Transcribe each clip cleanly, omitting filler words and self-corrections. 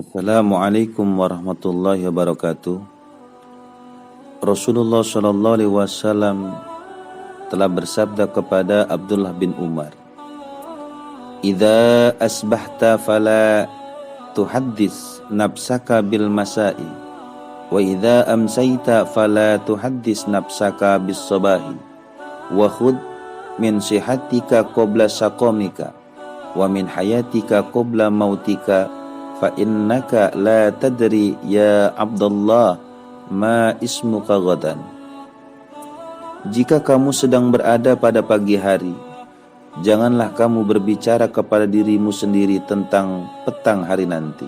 Assalamualaikum warahmatullahi wabarakatuh. Rasulullah Shallallahu Alaihi Wasallam telah bersabda kepada Abdullah bin Umar, "Idza asbahta fala tuhaddis nafsaka bil masai, wa idza amsayta fala tuhaddis nafsaka bis sabahi, wa khudh min sihatika qabla saqamika, wa min hayatika qabla mautika." Fa innaka la tadri ya Abdullah ma ismuka ghadan. Jika kamu sedang berada pada pagi hari, janganlah kamu berbicara kepada dirimu sendiri tentang petang hari nanti.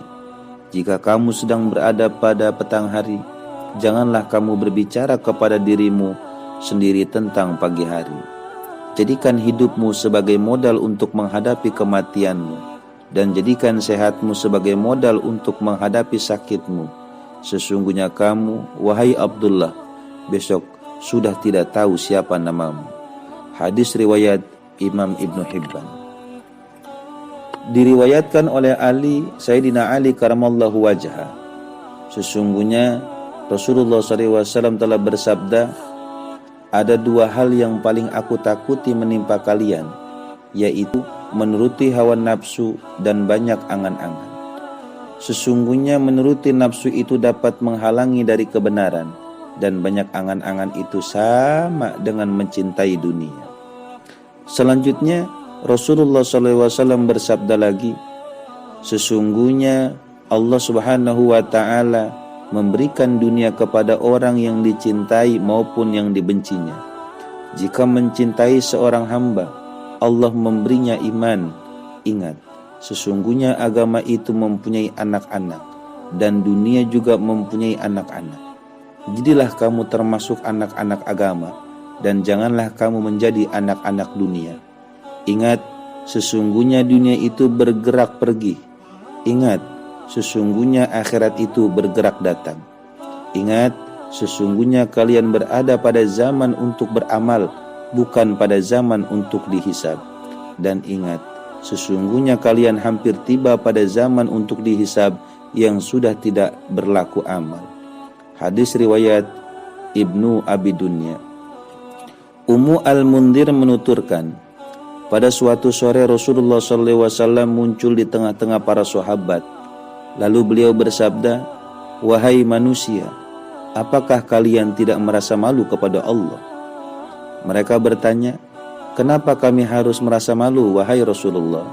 Jika kamu sedang berada pada petang hari, janganlah kamu berbicara kepada dirimu sendiri tentang pagi hari. Jadikan hidupmu sebagai modal untuk menghadapi kematianmu, dan jadikan sehatmu sebagai modal untuk menghadapi sakitmu. Sesungguhnya kamu, wahai Abdullah, besok sudah tidak tahu siapa namamu. Hadis riwayat Imam Ibnu Hibban. Diriwayatkan oleh Sayyidina Ali karamallahu wajhah, sesungguhnya Rasulullah SAW telah bersabda, ada dua hal yang paling aku takuti menimpa kalian, yaitu menuruti hawa nafsu dan banyak angan-angan. Sesungguhnya menuruti nafsu itu dapat menghalangi dari kebenaran, dan banyak angan-angan itu sama dengan mencintai dunia. Selanjutnya Rasulullah SAW bersabda lagi, sesungguhnya Allah Subhanahu wa Ta'ala memberikan dunia kepada orang yang dicintai maupun yang dibencinya. Jika mencintai seorang hamba, Allah memberinya iman. Ingat, sesungguhnya agama itu mempunyai anak-anak, dan dunia juga mempunyai anak-anak. Jadilah kamu termasuk anak-anak agama, dan janganlah kamu menjadi anak-anak dunia. Ingat, sesungguhnya dunia itu bergerak pergi. Ingat, sesungguhnya akhirat itu bergerak datang. Ingat, sesungguhnya kalian berada pada zaman untuk beramal, bukan pada zaman untuk dihisab. Dan ingat, sesungguhnya kalian hampir tiba pada zaman untuk dihisab yang sudah tidak berlaku amal. Hadis riwayat Ibnu Abi Dunya. Ummu Al-Mundhir menuturkan, pada suatu sore Rasulullah SAW muncul di tengah-tengah para sahabat. Lalu beliau bersabda, wahai manusia, apakah kalian tidak merasa malu kepada Allah? Mereka bertanya, kenapa kami harus merasa malu, wahai Rasulullah?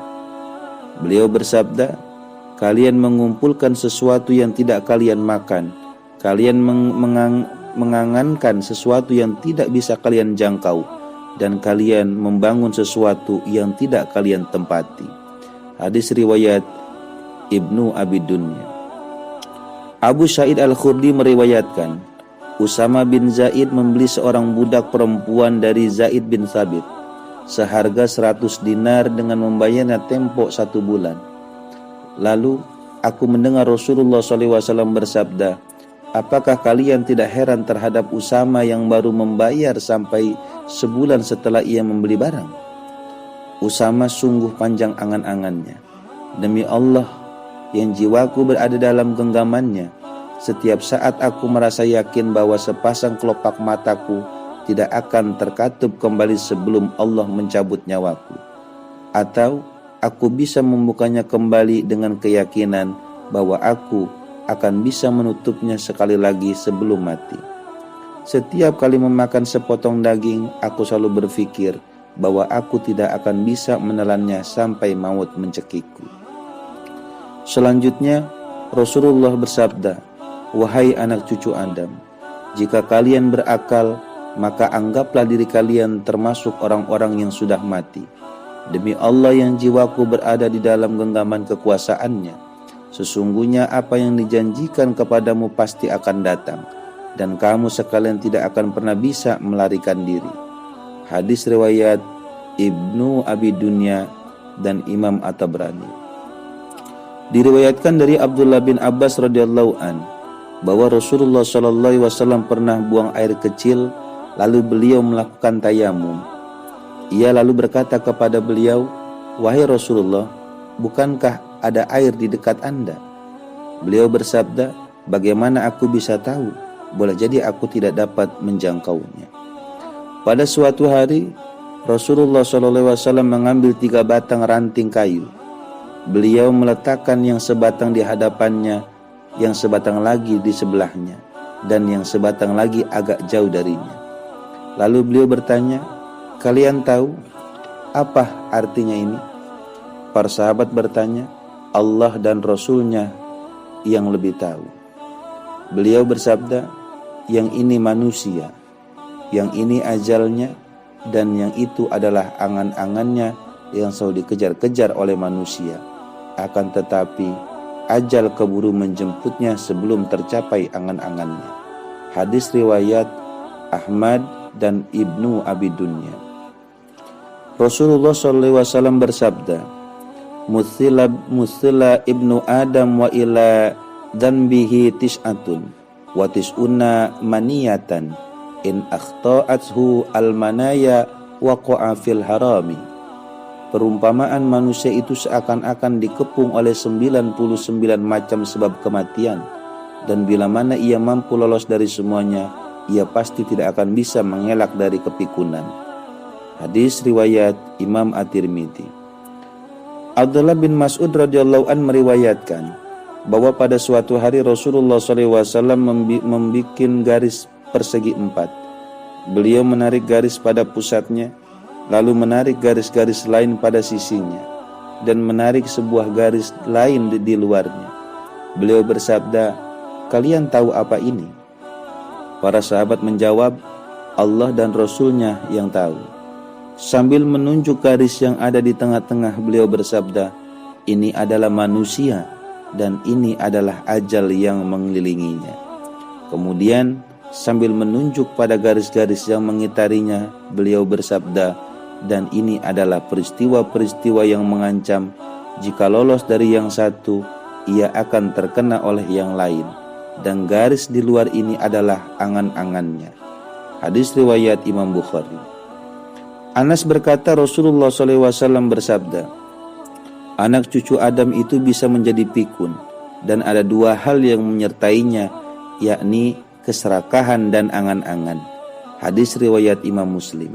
Beliau bersabda, kalian mengumpulkan sesuatu yang tidak kalian makan, kalian mengangankan sesuatu yang tidak bisa kalian jangkau, dan kalian membangun sesuatu yang tidak kalian tempati. Hadis riwayat Ibnu Abi Dunya. Abu Sa'id Al-Khudri meriwayatkan, Usama bin Zaid membeli seorang budak perempuan dari Zaid bin Thabit seharga 100 dinar dengan membayarnya tempo 1 bulan. Lalu aku mendengar Rasulullah SAW bersabda, apakah kalian tidak heran terhadap Usama yang baru membayar sampai sebulan setelah ia membeli barang? Usama sungguh panjang angan-angannya. Demi Allah yang jiwaku berada dalam genggamannya, setiap saat aku merasa yakin bahwa sepasang kelopak mataku tidak akan terkatup kembali sebelum Allah mencabut nyawaku. Atau aku bisa membukanya kembali dengan keyakinan bahwa aku akan bisa menutupnya sekali lagi sebelum mati. Setiap kali memakan sepotong daging, aku selalu berpikir bahwa aku tidak akan bisa menelannya sampai maut mencekikku. Selanjutnya Rasulullah bersabda, wahai anak cucu Adam, jika kalian berakal, maka anggaplah diri kalian termasuk orang-orang yang sudah mati. Demi Allah yang jiwaku berada di dalam genggaman kekuasaannya, sesungguhnya apa yang dijanjikan kepadamu pasti akan datang, dan kamu sekalian tidak akan pernah bisa melarikan diri. Hadis riwayat Ibnu Abi Dunya dan Imam At-Tabrani. Diriwayatkan dari Abdullah bin Abbas radhiyallahu an bahwa Rasulullah SAW pernah buang air kecil, lalu beliau melakukan tayamum. Ia lalu berkata kepada beliau, wahai Rasulullah, bukankah ada air di dekat Anda? Beliau bersabda, bagaimana aku bisa tahu? Boleh jadi aku tidak dapat menjangkaunya. Pada suatu hari, Rasulullah SAW mengambil 3 batang ranting kayu. Beliau meletakkan yang sebatang di hadapannya, yang sebatang lagi di sebelahnya, dan yang sebatang lagi agak jauh darinya. Lalu beliau bertanya, kalian tahu apa artinya ini? Para sahabat bertanya, Allah dan Rasulnya yang lebih tahu. Beliau bersabda, yang ini manusia, yang ini ajalnya, dan yang itu adalah angan-angannya yang selalu dikejar-kejar oleh manusia. Akan tetapi ajal keburu menjemputnya sebelum tercapai angan-angannya. Hadis riwayat Ahmad dan Ibnu Abi Dunya. Rasulullah SAW bersabda, Muthila ibnu Adam wa ila dhanbihi tis'atun wa tis'una maniyatan in akhta'athu al-manaya waqa'a fil harami. Perumpamaan manusia itu seakan-akan dikepung oleh 99 macam sebab kematian, dan bila mana ia mampu lolos dari semuanya, ia pasti tidak akan bisa mengelak dari kepikunan. Hadis riwayat Imam At-Tirmidzi. Abdullah bin Mas'ud radhiyallahu an meriwayatkan bahwa pada suatu hari Rasulullah SAW membuat garis persegi 4. Beliau menarik garis pada pusatnya, lalu menarik garis-garis lain pada sisinya, dan menarik sebuah garis lain di luarnya. Beliau bersabda, kalian tahu apa ini? Para sahabat menjawab, Allah dan Rasulnya yang tahu. Sambil menunjuk garis yang ada di tengah-tengah, beliau bersabda, ini adalah manusia dan ini adalah ajal yang mengelilinginya. Kemudian sambil menunjuk pada garis-garis yang mengitarinya, beliau bersabda, dan ini adalah peristiwa-peristiwa yang mengancam, jika lolos dari yang satu, ia akan terkena oleh yang lain, dan garis di luar ini adalah angan-angannya. Hadis riwayat Imam Bukhari. Anas berkata, Rasulullah SAW bersabda, anak cucu Adam itu bisa menjadi pikun, dan ada 2 hal yang menyertainya, yakni keserakahan dan angan-angan. Hadis riwayat Imam Muslim.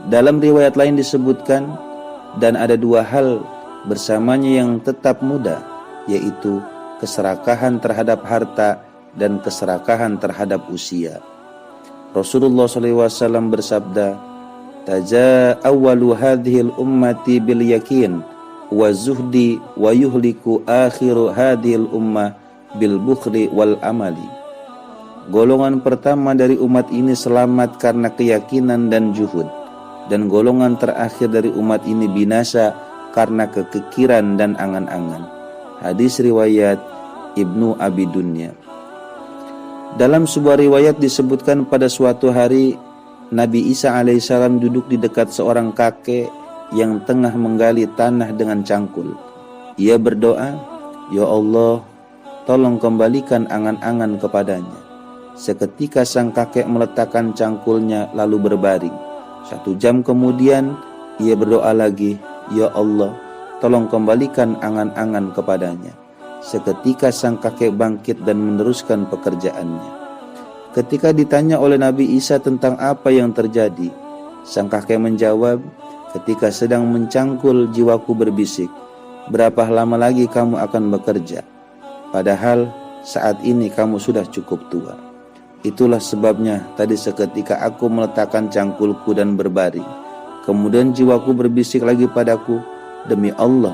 Dalam riwayat lain disebutkan, dan ada 2 hal bersamanya yang tetap muda, yaitu keserakahan terhadap harta dan keserakahan terhadap usia. Rasulullah SAW bersabda, Taja'awwalu hadhil ummati bil yakin wa zuhdi wa yuhliku akhiru hadhil ummah bil bukhli wal amali. Golongan pertama dari umat ini selamat karena keyakinan dan juhud, dan golongan terakhir dari umat ini binasa karena kekikiran dan angan-angan. Hadis riwayat Ibnu Abi Dunya. Dalam sebuah riwayat disebutkan pada suatu hari Nabi Isa alaihissalam duduk di dekat seorang kakek yang tengah menggali tanah dengan cangkul. Ia berdoa, ya Allah, tolong kembalikan angan-angan kepadanya. Seketika sang kakek meletakkan cangkulnya lalu berbaring. 1 jam kemudian ia berdoa lagi, ya Allah, tolong kembalikan angan-angan kepadanya. Seketika sang kakek bangkit dan meneruskan pekerjaannya. Ketika ditanya oleh Nabi Isa tentang apa yang terjadi, sang kakek menjawab, ketika sedang mencangkul jiwaku berbisik, berapa lama lagi kamu akan bekerja? Padahal saat ini kamu sudah cukup tua. Itulah sebabnya tadi seketika aku meletakkan cangkulku dan berbaring, kemudian jiwaku berbisik lagi padaku, demi Allah,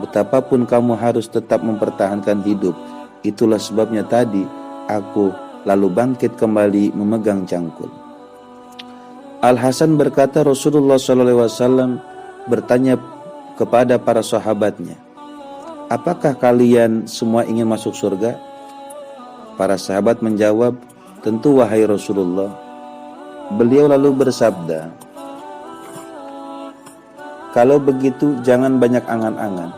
betapapun kamu harus tetap mempertahankan hidup. Itulah sebabnya tadi aku lalu bangkit kembali memegang cangkul. Al-Hasan berkata, Rasulullah SAW bertanya kepada para sahabatnya, apakah kalian semua ingin masuk surga? Para sahabat menjawab, tentu wahai Rasulullah. Beliau lalu bersabda, kalau begitu jangan banyak angan-angan.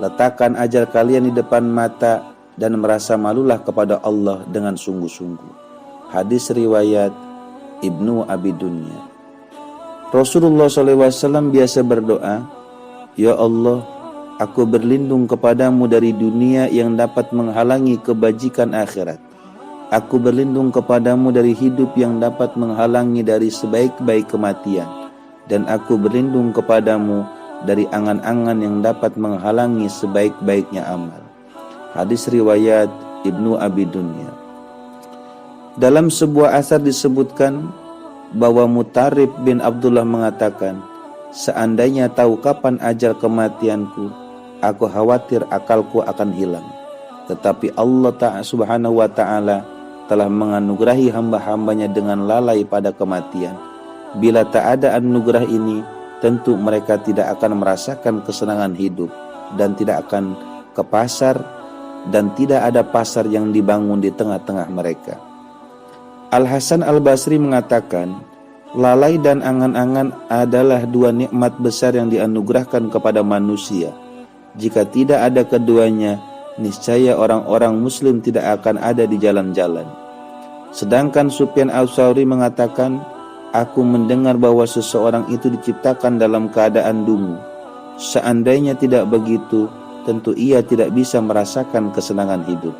Letakkan ajal kalian di depan mata dan merasa malulah kepada Allah dengan sungguh-sungguh. Hadis riwayat Ibnu Abi Dunya. Rasulullah SAW biasa berdoa, ya Allah, Aku berlindung kepadamu dari dunia yang dapat menghalangi kebajikan akhirat. Aku berlindung kepadamu dari hidup yang dapat menghalangi dari sebaik-baik kematian. Dan aku berlindung kepadamu dari angan-angan yang dapat menghalangi sebaik-baiknya amal. Hadis riwayat Ibnu Abi Dunya. Dalam sebuah asar disebutkan bahwa Mutarib bin Abdullah mengatakan, seandainya tahu kapan ajal kematianku, aku khawatir akalku akan hilang. Tetapi Allah Subhanahu wa ta'ala telah menganugerahi hamba-hambanya dengan lalai pada kematian. Bila tak ada anugerah ini, tentu mereka tidak akan merasakan kesenangan hidup dan tidak akan ke pasar, dan tidak ada pasar yang dibangun di tengah-tengah mereka. Al-Hasan Al-Basri mengatakan, lalai dan angan-angan adalah dua nikmat besar yang dianugerahkan kepada manusia. Jika tidak ada keduanya, niscaya orang-orang muslim tidak akan ada di jalan-jalan. Sedangkan Sufyan Ats-Tsauri mengatakan, aku mendengar bahwa seseorang itu diciptakan dalam keadaan dungu. Seandainya tidak begitu, tentu ia tidak bisa merasakan kesenangan hidup.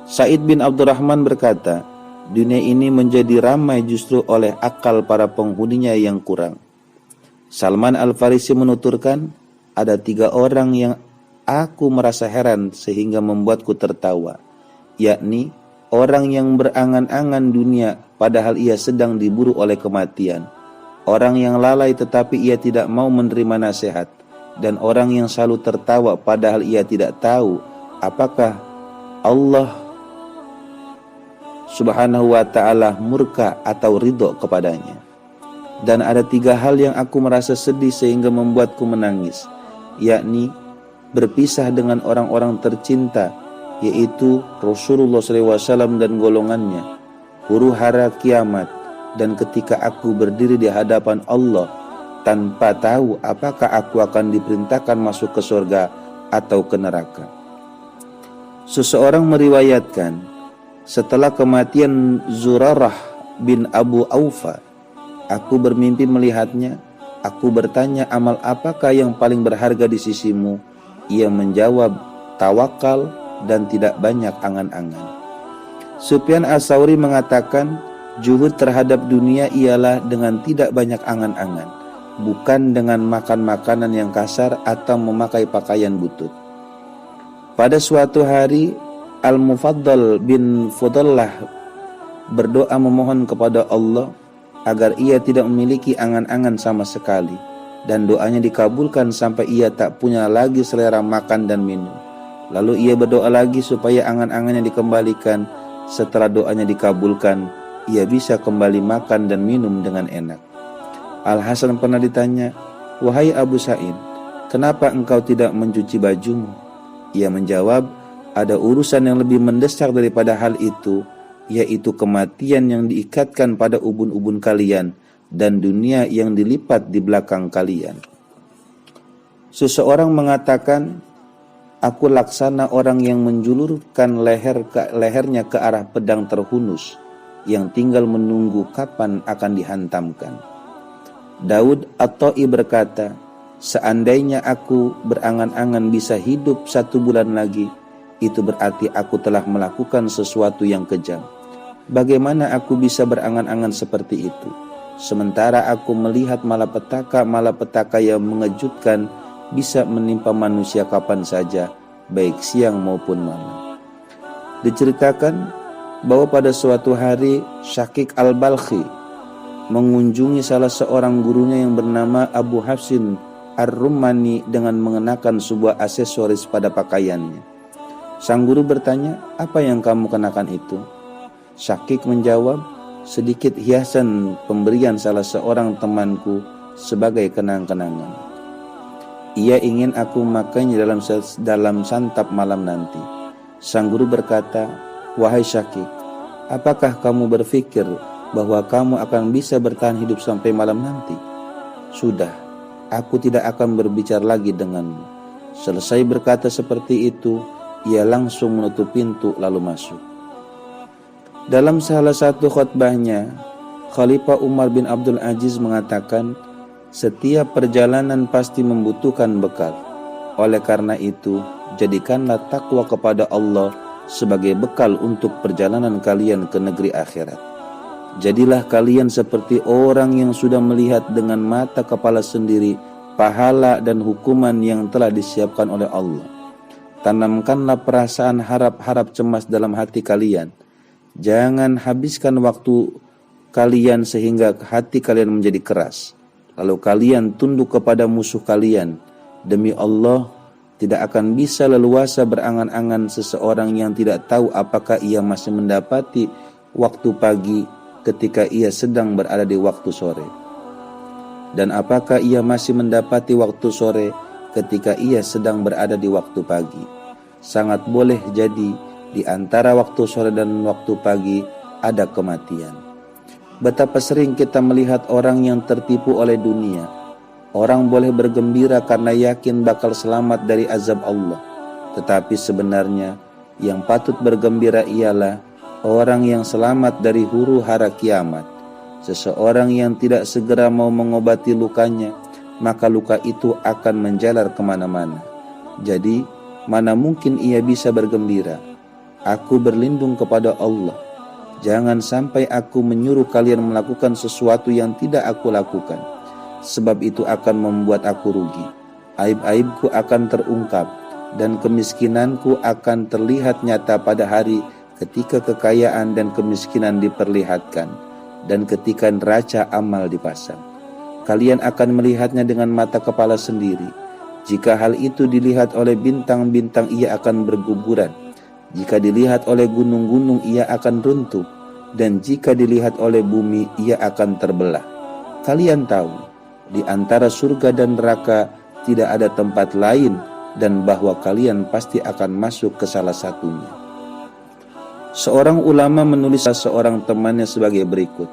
Said bin Abdurrahman berkata, dunia ini menjadi ramai justru oleh akal para penghuninya yang kurang. Salman Al-Farisi menuturkan, ada 3 orang yang aku merasa heran sehingga membuatku tertawa, yakni orang yang berangan-angan dunia padahal ia sedang diburu oleh kematian, orang yang lalai tetapi ia tidak mau menerima nasihat, dan orang yang selalu tertawa padahal ia tidak tahu apakah Allah Subhanahu wa ta'ala murka atau ridho kepadanya. Dan ada 3 hal yang aku merasa sedih sehingga membuatku menangis, yakni berpisah dengan orang-orang tercinta, yaitu Rasulullah SAW dan golongannya, huru hara kiamat, dan ketika aku berdiri di hadapan Allah tanpa tahu apakah aku akan diperintahkan masuk ke surga atau ke neraka. Seseorang meriwayatkan, setelah kematian Zurarah bin Abu Aufa, aku bermimpi melihatnya. Aku bertanya, amal apakah yang paling berharga di sisimu? Ia menjawab, tawakal dan tidak banyak angan-angan. Sufyan Ats-Tsauri mengatakan, juhud terhadap dunia ialah dengan tidak banyak angan-angan, bukan dengan makan makanan yang kasar atau memakai pakaian butut. Pada suatu hari, Al-Mufaddal bin Fudallah berdoa memohon kepada Allah agar ia tidak memiliki angan-angan sama sekali, dan doanya dikabulkan sampai ia tak punya lagi selera makan dan minum. Lalu ia berdoa lagi supaya angan-angannya dikembalikan. Setelah doanya dikabulkan, ia bisa kembali makan dan minum dengan enak. Al-Hasan pernah ditanya, wahai Abu Sa'id, kenapa engkau tidak mencuci bajumu? Ia menjawab, ada urusan yang lebih mendesak daripada hal itu, yaitu kematian yang diikatkan pada ubun-ubun kalian dan dunia yang dilipat di belakang kalian. Seseorang mengatakan, aku laksana orang yang menjulurkan lehernya ke arah pedang terhunus yang tinggal menunggu kapan akan dihantamkan. Daud At-Ta'i berkata, seandainya aku berangan-angan bisa hidup 1 bulan lagi, itu berarti aku telah melakukan sesuatu yang kejam. Bagaimana aku bisa berangan-angan seperti itu? Sementara aku melihat malapetaka yang mengejutkan bisa menimpa manusia kapan saja, baik siang maupun malam. Diceritakan bahwa pada suatu hari Syakik Al-Balkhi mengunjungi salah seorang gurunya yang bernama Abu Hafsin Ar-Rumani dengan mengenakan sebuah aksesoris pada pakaiannya. Sang guru bertanya, apa yang kamu kenakan itu? Syakik menjawab, sedikit hiasan pemberian salah seorang temanku sebagai kenang-kenangan. Ia ingin aku memakainya dalam santap malam nanti. Sang guru berkata, wahai Syakik, apakah kamu berpikir bahwa kamu akan bisa bertahan hidup sampai malam nanti? Sudah, aku tidak akan berbicara lagi denganmu. Selesai berkata seperti itu, ia langsung menutup pintu lalu masuk. Dalam salah satu khutbahnya, Khalifah Umar bin Abdul Aziz mengatakan, setiap perjalanan pasti membutuhkan bekal. Oleh karena itu, jadikanlah takwa kepada Allah sebagai bekal untuk perjalanan kalian ke negeri akhirat. Jadilah kalian seperti orang yang sudah melihat dengan mata kepala sendiri pahala dan hukuman yang telah disiapkan oleh Allah. Tanamkanlah perasaan harap-harap cemas dalam hati kalian. Jangan habiskan waktu kalian sehingga hati kalian menjadi keras. Lalu kalian tunduk kepada musuh kalian. Demi Allah, tidak akan bisa leluasa berangan-angan seseorang yang tidak tahu apakah ia masih mendapati waktu pagi ketika ia sedang berada di waktu sore, dan apakah ia masih mendapati waktu sore ketika ia sedang berada di waktu pagi. Sangat boleh jadi di antara waktu sore dan waktu pagi ada kematian. Betapa sering kita melihat orang yang tertipu oleh dunia. Orang boleh bergembira karena yakin bakal selamat dari azab Allah. Tetapi sebenarnya yang patut bergembira ialah orang yang selamat dari huru hara kiamat. Seseorang yang tidak segera mau mengobati lukanya, maka luka itu akan menjalar kemana-mana. Jadi, mana mungkin ia bisa bergembira? Aku berlindung kepada Allah. Jangan sampai aku menyuruh kalian melakukan sesuatu yang tidak aku lakukan. Sebab itu akan membuat aku rugi. Aib-aibku akan terungkap dan kemiskinanku akan terlihat nyata pada hari ketika kekayaan dan kemiskinan diperlihatkan dan ketika neraca amal dipasang. Kalian akan melihatnya dengan mata kepala sendiri. Jika hal itu dilihat oleh bintang-bintang, ia akan berguguran. Jika dilihat oleh gunung-gunung, ia akan runtuh. Dan jika dilihat oleh bumi, ia akan terbelah. Kalian tahu, di antara surga dan neraka tidak ada tempat lain, dan bahwa kalian pasti akan masuk ke salah satunya. Seorang ulama menulis seorang temannya sebagai berikut.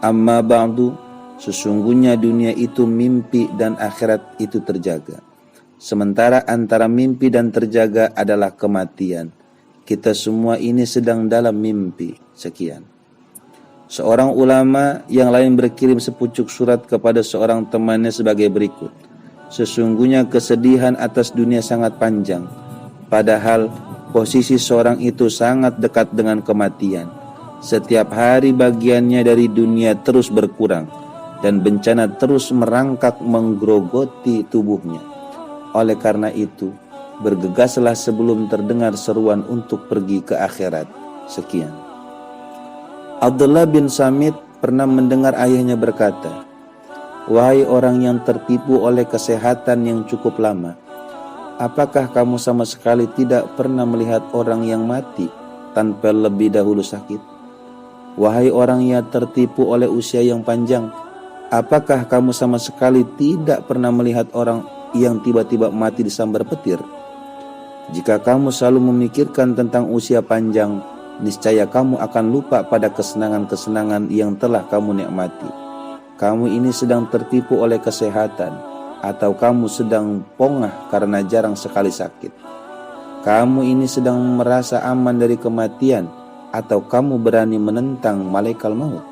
Amma ba'du, sesungguhnya dunia itu mimpi dan akhirat itu terjaga. Sementara antara mimpi dan terjaga adalah kematian. Kita semua ini sedang dalam mimpi. Sekian. Seorang ulama yang lain berkirim sepucuk surat kepada seorang temannya sebagai berikut. Sesungguhnya kesedihan atas dunia sangat panjang, padahal posisi seorang itu sangat dekat dengan kematian. Setiap hari bagiannya dari dunia terus berkurang, dan bencana terus merangkak menggerogoti tubuhnya. Oleh karena itu, bergegaslah sebelum terdengar seruan untuk pergi ke akhirat. Sekian. Abdullah bin Samit pernah mendengar ayahnya berkata, "Wahai orang yang tertipu oleh kesehatan yang cukup lama, apakah kamu sama sekali tidak pernah melihat orang yang mati tanpa lebih dahulu sakit? Wahai orang yang tertipu oleh usia yang panjang, apakah kamu sama sekali tidak pernah melihat orang yang tiba-tiba mati disambar petir? Jika kamu selalu memikirkan tentang usia panjang, niscaya kamu akan lupa pada kesenangan-kesenangan yang telah kamu nikmati. Kamu ini sedang tertipu oleh kesehatan, atau kamu sedang pongah karena jarang sekali sakit. Kamu ini sedang merasa aman dari kematian, atau kamu berani menentang malaikat maut.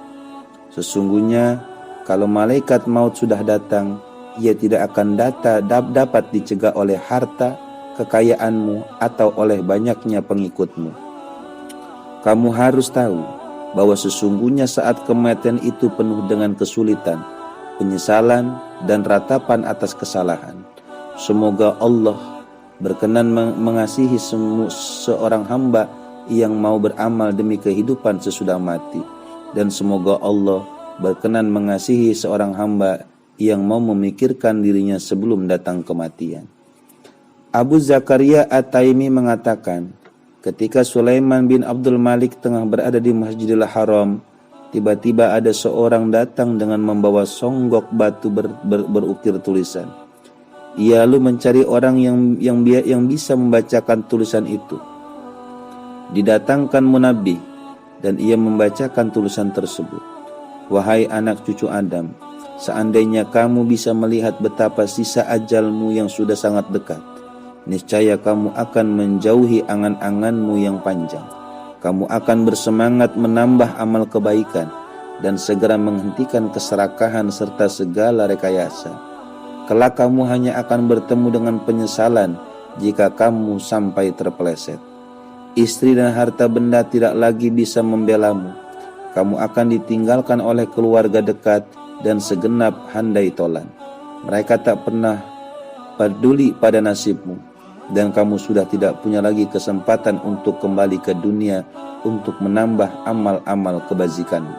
Sesungguhnya kalau malaikat maut sudah datang, ia tidak akan dapat dicegah oleh harta, kekayaanmu, atau oleh banyaknya pengikutmu. Kamu harus tahu bahwa sesungguhnya saat kematian itu penuh dengan kesulitan, penyesalan, dan ratapan atas kesalahan. Semoga Allah berkenan mengasihi seorang hamba yang mau beramal demi kehidupan sesudah mati, dan semoga Allah berkenan mengasihi seorang hamba yang mau memikirkan dirinya sebelum datang kematian." Abu Zakaria At-Taimi mengatakan, ketika Sulaiman bin Abdul Malik tengah berada di Masjidil Haram, tiba-tiba ada seorang datang dengan membawa songgok batu berukir tulisan. Ia lalu mencari orang yang bisa membacakan tulisan itu. Didatangkan Munabbih dan ia membacakan tulisan tersebut. "Wahai anak cucu Adam, seandainya kamu bisa melihat betapa sisa ajalmu yang sudah sangat dekat, niscaya kamu akan menjauhi angan-anganmu yang panjang. Kamu akan bersemangat menambah amal kebaikan dan segera menghentikan keserakahan serta segala rekayasa. Kelak kamu hanya akan bertemu dengan penyesalan jika kamu sampai terpeleset. Istri dan harta benda tidak lagi bisa membelamu. Kamu akan ditinggalkan oleh keluarga dekat dan segenap handai tolan. Mereka tak pernah peduli pada nasibmu, dan kamu sudah tidak punya lagi kesempatan untuk kembali ke dunia untuk menambah amal-amal kebajikanmu.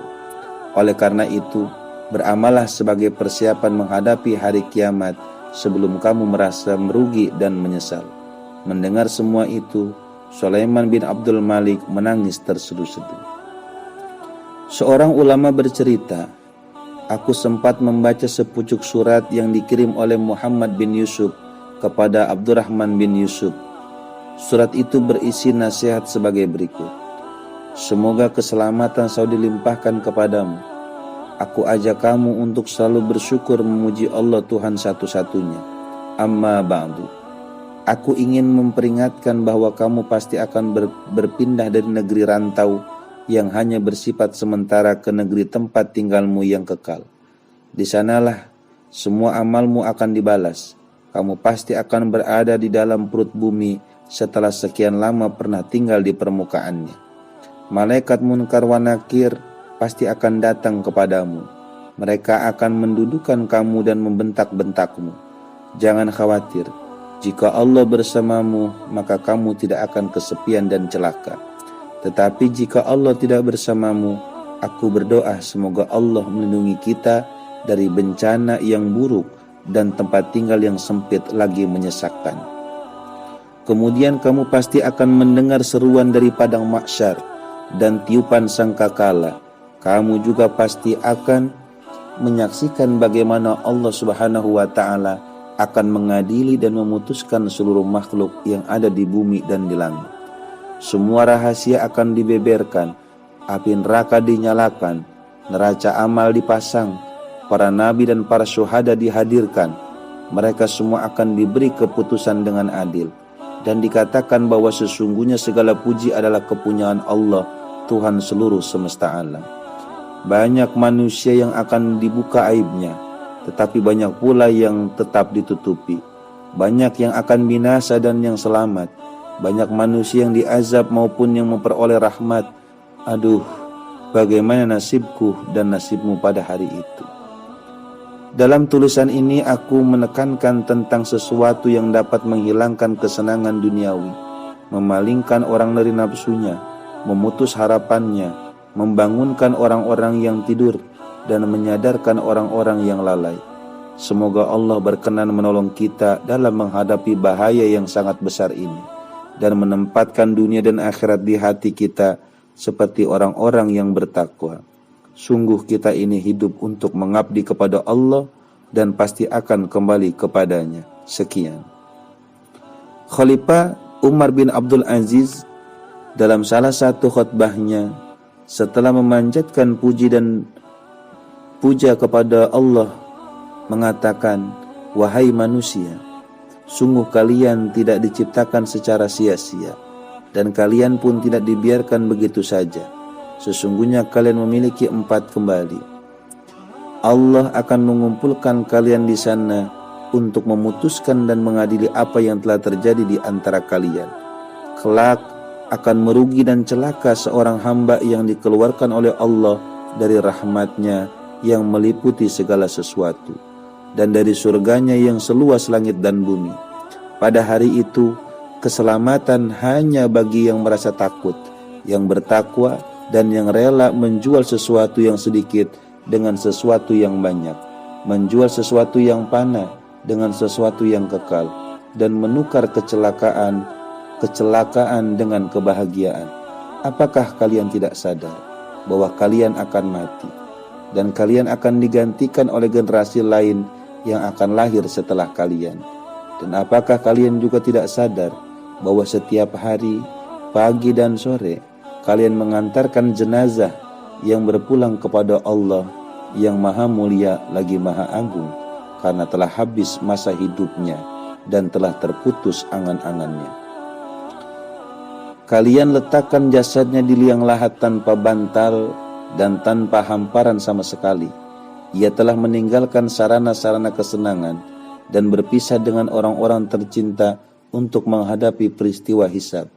Oleh karena itu, beramallah sebagai persiapan menghadapi hari kiamat sebelum kamu merasa merugi dan menyesal. Mendengar semua itu, Sulaiman bin Abdul Malik menangis terseduh-seduh. Seorang ulama bercerita, aku sempat membaca sepucuk surat yang dikirim oleh Muhammad bin Yusuf kepada Abdurrahman bin Yusuf. Surat itu berisi nasihat sebagai berikut. Semoga keselamatan selalu dilimpahkan kepadamu. Aku ajak kamu untuk selalu bersyukur memuji Allah Tuhan satu-satunya. Amma ba'du. Aku ingin memperingatkan bahwa kamu pasti akan berpindah dari negeri rantau yang hanya bersifat sementara ke negeri tempat tinggalmu yang kekal. Di sanalah semua amalmu akan dibalas. Kamu pasti akan berada di dalam perut bumi setelah sekian lama pernah tinggal di permukaannya. Malaikat Munkar wa Nakir pasti akan datang kepadamu. Mereka akan mendudukan kamu dan membentak-bentakmu. Jangan khawatir, jika Allah bersamamu, maka kamu tidak akan kesepian dan celaka. Tetapi jika Allah tidak bersamamu, aku berdoa semoga Allah melindungi kita dari bencana yang buruk dan tempat tinggal yang sempit lagi menyesakkan. Kemudian kamu pasti akan mendengar seruan dari padang mahsyar dan tiupan sangkakala. Kamu juga pasti akan menyaksikan bagaimana Allah Subhanahu wa Ta'ala akan mengadili dan memutuskan seluruh makhluk yang ada di bumi dan di langit. Semua rahasia akan dibeberkan, api neraka dinyalakan, neraca amal dipasang, para nabi dan para syuhada dihadirkan. Mereka semua akan diberi keputusan dengan adil, dan dikatakan bahwa sesungguhnya segala puji adalah kepunyaan Allah, Tuhan seluruh semesta alam. Banyak manusia yang akan dibuka aibnya, tetapi banyak pula yang tetap ditutupi. Banyak yang akan binasa dan yang selamat. Banyak manusia yang diazab maupun yang memperoleh rahmat. Aduh, bagaimana nasibku dan nasibmu pada hari itu. Dalam tulisan ini aku menekankan tentang sesuatu yang dapat menghilangkan kesenangan duniawi, memalingkan orang dari nafsunya, memutus harapannya, membangunkan orang-orang yang tidur, dan menyadarkan orang-orang yang lalai. Semoga Allah berkenan menolong kita dalam menghadapi bahaya yang sangat besar ini, dan menempatkan dunia dan akhirat di hati kita seperti orang-orang yang bertakwa. Sungguh kita ini hidup untuk mengabdi kepada Allah dan pasti akan kembali kepadanya. Sekian. Khalifah Umar bin Abdul Aziz dalam salah satu khutbahnya setelah memanjatkan puji dan puja kepada Allah mengatakan, wahai manusia, sungguh kalian tidak diciptakan secara sia-sia, dan kalian pun tidak dibiarkan begitu saja. Sesungguhnya kalian memiliki 4 kembali. Allah akan mengumpulkan kalian di sana untuk memutuskan dan mengadili apa yang telah terjadi di antara kalian. Kelak akan merugi dan celaka seorang hamba yang dikeluarkan oleh Allah dari rahmatnya yang meliputi segala sesuatu, dan dari surganya yang seluas langit dan bumi. Pada hari itu, keselamatan hanya bagi yang merasa takut, yang bertakwa, dan yang rela menjual sesuatu yang sedikit dengan sesuatu yang banyak, menjual sesuatu yang fana dengan sesuatu yang kekal, dan menukar kecelakaan dengan kebahagiaan. Apakah kalian tidak sadar bahwa kalian akan mati, dan kalian akan digantikan oleh generasi lain yang akan lahir setelah kalian? Dan apakah kalian juga tidak sadar bahwa setiap hari, pagi dan sore, kalian mengantarkan jenazah yang berpulang kepada Allah yang maha mulia lagi maha agung, karena telah habis masa hidupnya dan telah terputus angan-angannya. Kalian letakkan jasadnya di liang lahat tanpa bantal dan tanpa hamparan sama sekali. Ia telah meninggalkan sarana-sarana kesenangan dan berpisah dengan orang-orang tercinta untuk menghadapi peristiwa hisab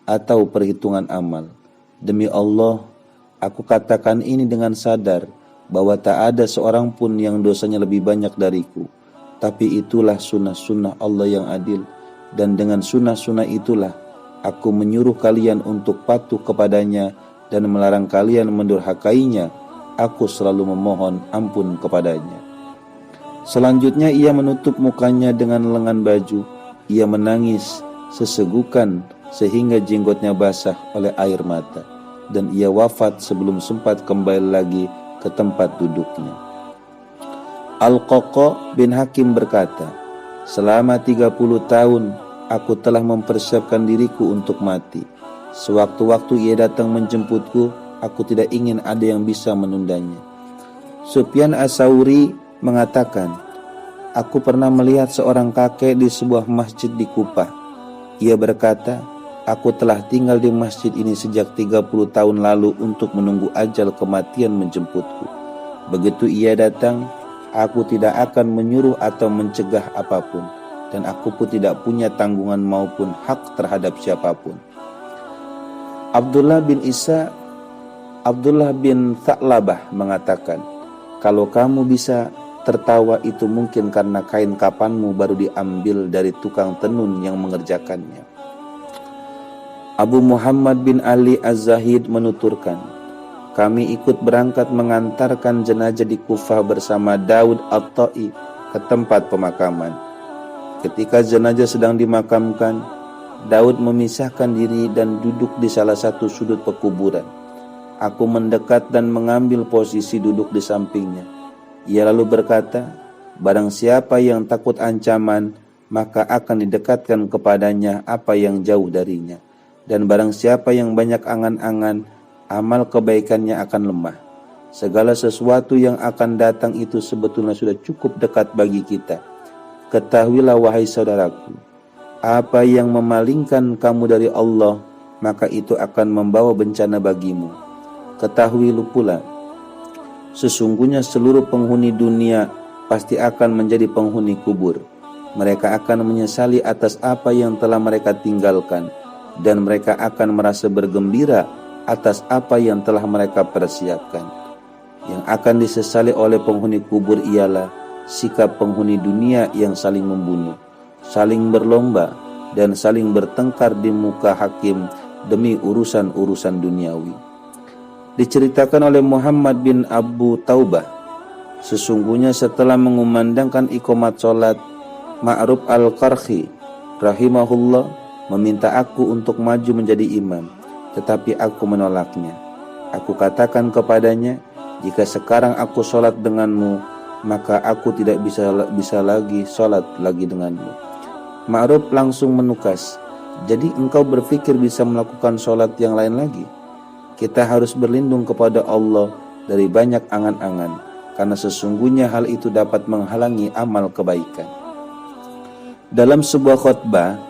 atau perhitungan amal. Demi Allah, aku katakan ini dengan sadar bahwa tak ada seorang pun yang dosanya lebih banyak dariku. Tapi itulah sunnah-sunnah Allah yang adil, dan dengan sunnah-sunnah itulah aku menyuruh kalian untuk patuh kepadanya dan melarang kalian mendurhakainya. Aku selalu memohon ampun kepadanya. Selanjutnya ia menutup mukanya dengan lengan baju. Ia menangis sesegukan sehingga jenggotnya basah oleh air mata, dan ia wafat sebelum sempat kembali lagi ke tempat duduknya. Al-Qaqa bin Hakim berkata, selama 30 tahun aku telah mempersiapkan diriku untuk mati. Sewaktu-waktu ia datang menjemputku, aku tidak ingin ada yang bisa menundanya. Sufyan As-Sauri mengatakan, aku pernah melihat seorang kakek di sebuah masjid di Kufah. Ia berkata, aku telah tinggal di masjid ini sejak 30 tahun lalu untuk menunggu ajal kematian menjemputku. Begitu ia datang, aku tidak akan menyuruh atau mencegah apapun, dan aku pun tidak punya tanggungan maupun hak terhadap siapapun. Abdullah bin Tha'labah mengatakan, kalau kamu bisa tertawa itu mungkin karena kain kafanmu baru diambil dari tukang tenun yang mengerjakannya. Abu Muhammad bin Ali Az-Zahid menuturkan, kami ikut berangkat mengantarkan jenazah di Kufah bersama Daud At-Ta'i ke tempat pemakaman. Ketika jenazah sedang dimakamkan, Daud memisahkan diri dan duduk di salah satu sudut pekuburan. Aku mendekat dan mengambil posisi duduk di sampingnya. Ia lalu berkata, barang siapa yang takut ancaman, maka akan didekatkan kepadanya apa yang jauh darinya. Dan barang siapa yang banyak angan-angan, amal kebaikannya akan lemah. Segala sesuatu yang akan datang itu sebetulnya sudah cukup dekat bagi kita. Ketahuilah wahai saudaraku, apa yang memalingkan kamu dari Allah, maka itu akan membawa bencana bagimu. Ketahuilah pula, sesungguhnya seluruh penghuni dunia pasti akan menjadi penghuni kubur. Mereka akan menyesali atas apa yang telah mereka tinggalkan, dan mereka akan merasa bergembira atas apa yang telah mereka persiapkan. Yang akan disesali oleh penghuni kubur ialah sikap penghuni dunia yang saling membunuh, saling berlomba, dan saling bertengkar di muka hakim demi urusan-urusan duniawi. Diceritakan oleh Muhammad bin Abu Taubah, sesungguhnya setelah mengumandangkan iqamat salat, Ma'ruf Al-Qarhi rahimahullah meminta aku untuk maju menjadi imam, tetapi aku menolaknya. Aku katakan kepadanya, jika sekarang aku salat denganmu, maka aku tidak bisa lagi salat lagi denganmu. Ma'ruf langsung menukas, jadi engkau berpikir bisa melakukan salat yang lain lagi? Kita harus berlindung kepada Allah dari banyak angan-angan, karena sesungguhnya hal itu dapat menghalangi amal kebaikan. Dalam sebuah khutbah,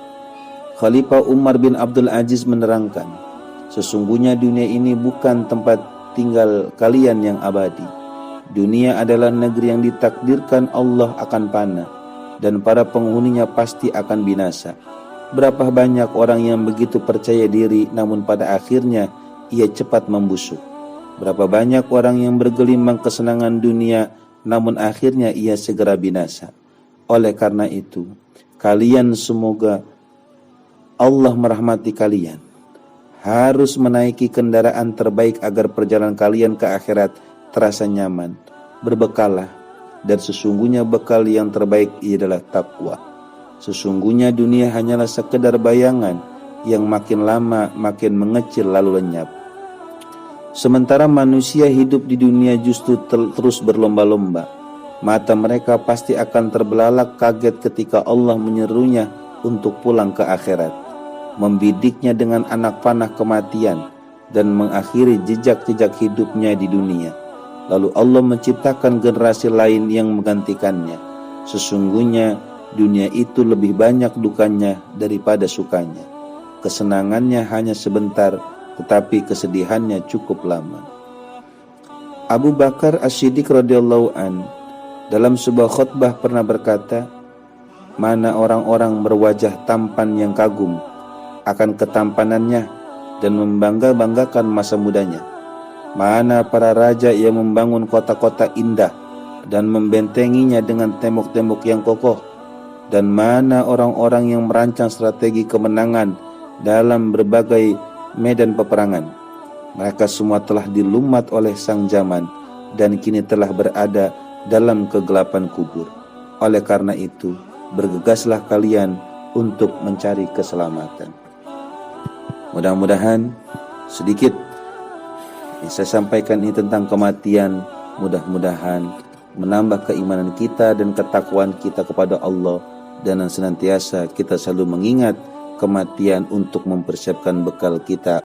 Khalifah Umar bin Abdul Aziz menerangkan, sesungguhnya dunia ini bukan tempat tinggal kalian yang abadi. Dunia adalah negeri yang ditakdirkan Allah akan panah, dan para penghuninya pasti akan binasa. Berapa banyak orang yang begitu percaya diri, namun pada akhirnya ia cepat membusuk. Berapa banyak orang yang bergelimang kesenangan dunia, namun akhirnya ia segera binasa. Oleh karena itu, kalian semoga Allah merahmati kalian, harus menaiki kendaraan terbaik agar perjalanan kalian ke akhirat terasa nyaman. Berbekallah, dan sesungguhnya bekal yang terbaik adalah takwa. Sesungguhnya dunia hanyalah sekedar bayangan yang makin lama makin mengecil lalu lenyap. Sementara manusia hidup di dunia justru terus berlomba-lomba. Mata mereka pasti akan terbelalak kaget ketika Allah menyerunya untuk pulang ke akhirat, membidiknya dengan anak panah kematian, dan mengakhiri jejak-jejak hidupnya di dunia. Lalu Allah menciptakan generasi lain yang menggantikannya. Sesungguhnya dunia itu lebih banyak dukanya daripada sukanya. Kesenangannya hanya sebentar, tetapi kesedihannya cukup lama. Abu Bakar As-Siddiq radhiyallahu an dalam sebuah khutbah pernah berkata, mana orang-orang berwajah tampan yang kagum akan ketampanannya dan membangga-banggakan masa mudanya. Mana para raja yang membangun kota-kota indah dan membentenginya dengan tembok-tembok yang kokoh. Dan mana orang-orang yang merancang strategi kemenangan dalam berbagai medan peperangan. Mereka semua telah dilumat oleh sang zaman dan kini telah berada dalam kegelapan kubur. Oleh karena itu, bergegaslah kalian untuk mencari keselamatan. Mudah-mudahan sedikit yang saya sampaikan ini tentang kematian, mudah-mudahan menambah keimanan kita dan ketakwaan kita kepada Allah, dan senantiasa kita selalu mengingat kematian untuk mempersiapkan bekal kita